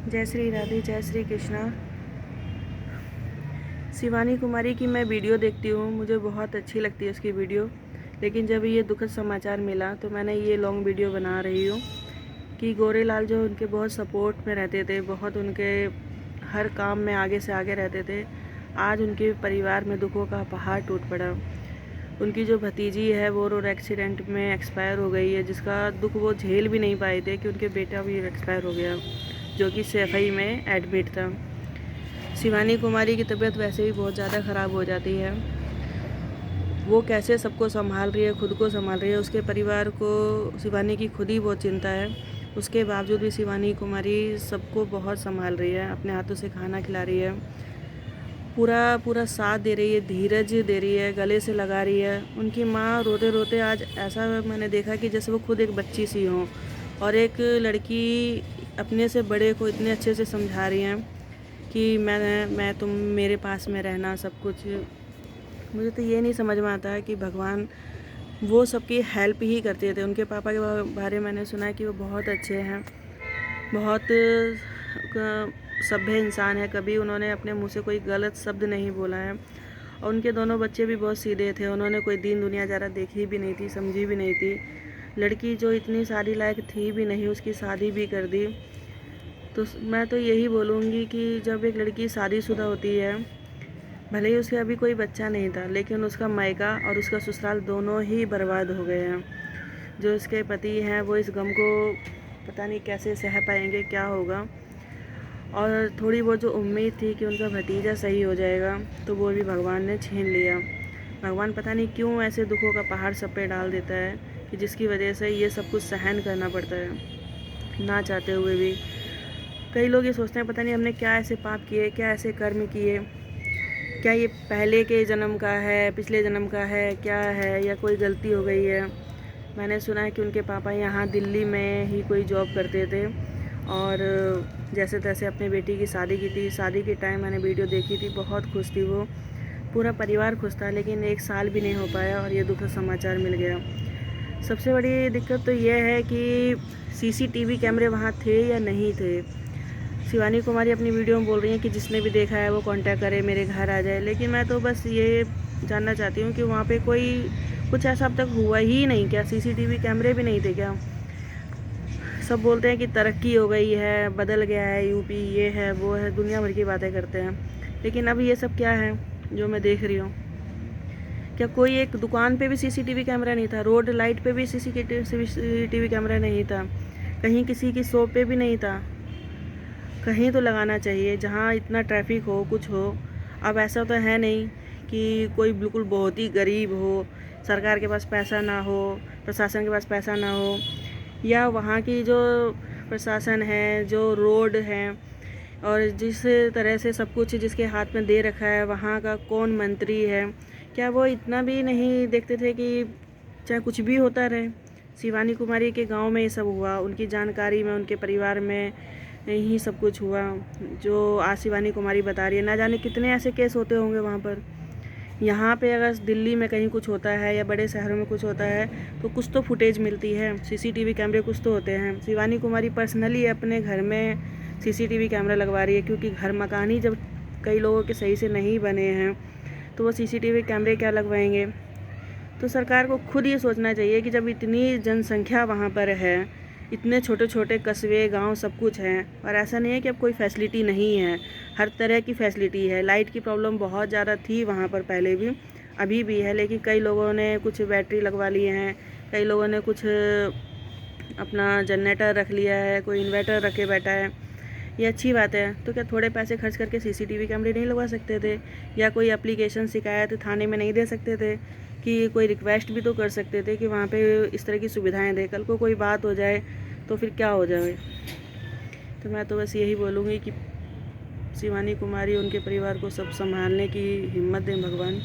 जय श्री राधे, जय श्री कृष्णा। शिवानी कुमारी की मैं वीडियो देखती हूँ, मुझे बहुत अच्छी लगती है उसकी वीडियो। लेकिन जब ये दुखद समाचार मिला तो मैंने ये लॉन्ग वीडियो बना रही हूँ कि गोरेलाल जो उनके बहुत सपोर्ट में रहते थे, बहुत उनके हर काम में आगे से आगे रहते थे, आज उनके परिवार में दुखों का पहाड़ टूट पड़ा। उनकी जो भतीजी है वो रोड एक्सीडेंट में एक्सपायर हो गई है, जिसका दुख वो झेल भी नहीं पाए थे कि उनके बेटा भी एक्सपायर हो गया, जो कि सफाई में एडमिट था। शिवानी कुमारी की तबीयत वैसे ही बहुत ज़्यादा ख़राब हो जाती है। वो कैसे सबको संभाल रही है, खुद को संभाल रही है, उसके परिवार को शिवानी की खुद ही बहुत चिंता है। उसके बावजूद भी शिवानी कुमारी सबको बहुत संभाल रही है, अपने हाथों से खाना खिला रही है, पूरा पूरा साथ दे रही है, धीरज दे रही है, गले से लगा रही है। उनकी माँ रोते रोते आज ऐसा मैंने देखा कि जैसे वो खुद एक बच्ची सी हो, और एक लड़की अपने से बड़े को इतने अच्छे से समझा रही हैं कि मैं तुम मेरे पास में रहना सब कुछ। मुझे तो ये नहीं समझ में आता है कि भगवान वो सबकी हेल्प ही करते थे। उनके पापा के बारे में मैंने सुना है कि वो बहुत अच्छे हैं, बहुत सभ्य इंसान है, कभी उन्होंने अपने मुंह से कोई गलत शब्द नहीं बोला है। और उनके दोनों बच्चे भी बहुत सीधे थे, उन्होंने कोई दीन दुनिया ज़रा देखी भी नहीं थी, समझी भी नहीं थी। लड़की जो इतनी शादी लायक थी भी नहीं, उसकी शादी भी कर दी। तो मैं तो यही बोलूँगी कि जब एक लड़की शादीशुदा होती है, भले ही उसके अभी कोई बच्चा नहीं था, लेकिन उसका मायका और उसका ससुराल दोनों ही बर्बाद हो गए हैं। जो उसके पति हैं वो इस गम को पता नहीं कैसे सह पाएंगे, क्या होगा। और थोड़ी बहुत जो उम्मीद थी कि उनका भतीजा सही हो जाएगा, तो वो भी भगवान ने छीन लिया। भगवान पता नहीं क्यों ऐसे दुखों का पहाड़ सब पे डाल देता है कि जिसकी वजह से ये सब कुछ सहन करना पड़ता है, ना चाहते हुए भी। कई लोग ये सोचते हैं पता नहीं हमने क्या ऐसे पाप किए, क्या ऐसे कर्म किए, क्या ये पहले के जन्म का है, पिछले जन्म का है, क्या है, या कोई गलती हो गई है। मैंने सुना है कि उनके पापा यहाँ दिल्ली में ही कोई जॉब करते थे, और जैसे तैसे अपनी बेटी की शादी की थी। शादी के टाइम मैंने वीडियो देखी थी, बहुत खुश थी वो, पूरा परिवार खुश था। लेकिन 1 साल भी नहीं हो पाया और ये दुखद समाचार मिल गया। सबसे बड़ी दिक्कत तो ये है कि सीसीटीवी कैमरे वहाँ थे या नहीं थे। शिवानी कुमारी अपनी वीडियो में बोल रही हैं कि जिसने भी देखा है वो कांटेक्ट करे, मेरे घर आ जाए। लेकिन मैं तो बस ये जानना चाहती हूँ कि वहाँ पे कोई कुछ ऐसा अब तक हुआ ही नहीं क्या? सीसीटीवी कैमरे भी नहीं थे क्या? सब बोलते हैं कि तरक्की हो गई है, बदल गया है यूपी, ये है वो है, दुनिया भर की बातें करते हैं। लेकिन अब ये सब क्या है जो मैं देख रही हूँ? क्या कोई एक दुकान पे भी सीसीटीवी कैमरा नहीं था? रोड लाइट पे भी सीसीटीवी कैमरा नहीं था? कहीं किसी की शॉप पे भी नहीं था? कहीं तो लगाना चाहिए जहाँ इतना ट्रैफिक हो, कुछ हो। अब ऐसा तो है नहीं कि कोई बिल्कुल बहुत ही गरीब हो, सरकार के पास पैसा ना हो, प्रशासन के पास पैसा ना हो, या वहाँ की जो प्रशासन है, जो रोड है, और जिस तरह से सब कुछ जिसके हाथ में दे रखा है, वहाँ का कौन मंत्री है, क्या वो इतना भी नहीं देखते थे कि चाहे कुछ भी होता रहे? शिवानी कुमारी के गांव में ये सब हुआ, उनकी जानकारी में, उनके परिवार में ही सब कुछ हुआ जो आज शिवानी कुमारी बता रही है। ना जाने कितने ऐसे केस होते होंगे वहाँ पर। यहाँ पे अगर दिल्ली में कहीं कुछ होता है या बड़े शहरों में कुछ होता है तो कुछ तो फुटेज मिलती है, सीसीटीवी कैमरे कुछ तो होते हैं। शिवानी कुमारी पर्सनली अपने घर में सीसीटीवी कैमरा लगवा रही है, क्योंकि घर मकान ही जब कई लोगों के सही से नहीं बने हैं तो वो सीसीटीवी कैमरे क्या लगवाएंगे? तो सरकार को खुद ये सोचना चाहिए कि जब इतनी जनसंख्या वहाँ पर है, इतने छोटे छोटे कस्बे गांव सब कुछ हैं, और ऐसा नहीं है कि अब कोई फैसिलिटी नहीं है, हर तरह की फैसिलिटी है। लाइट की प्रॉब्लम बहुत ज़्यादा थी वहाँ पर पहले भी, अभी भी है, लेकिन कई लोगों ने कुछ बैटरी लगवा लिए हैं, कई लोगों ने कुछ अपना जनरेटर रख लिया है, कोई इन्वर्टर रखे बैठा है। ये अच्छी बात है। तो क्या थोड़े पैसे खर्च करके सीसीटीवी कैमरे नहीं लगवा सकते थे? या कोई एप्लीकेशन शिकायत थाने में नहीं दे सकते थे कि कोई रिक्वेस्ट भी तो कर सकते थे कि वहाँ पे इस तरह की सुविधाएं दें? कल को कोई बात हो जाए तो फिर क्या हो जाए? तो मैं तो बस यही बोलूँगी कि शिवानी कुमारी, उनके परिवार को सब संभालने की हिम्मत दें भगवान।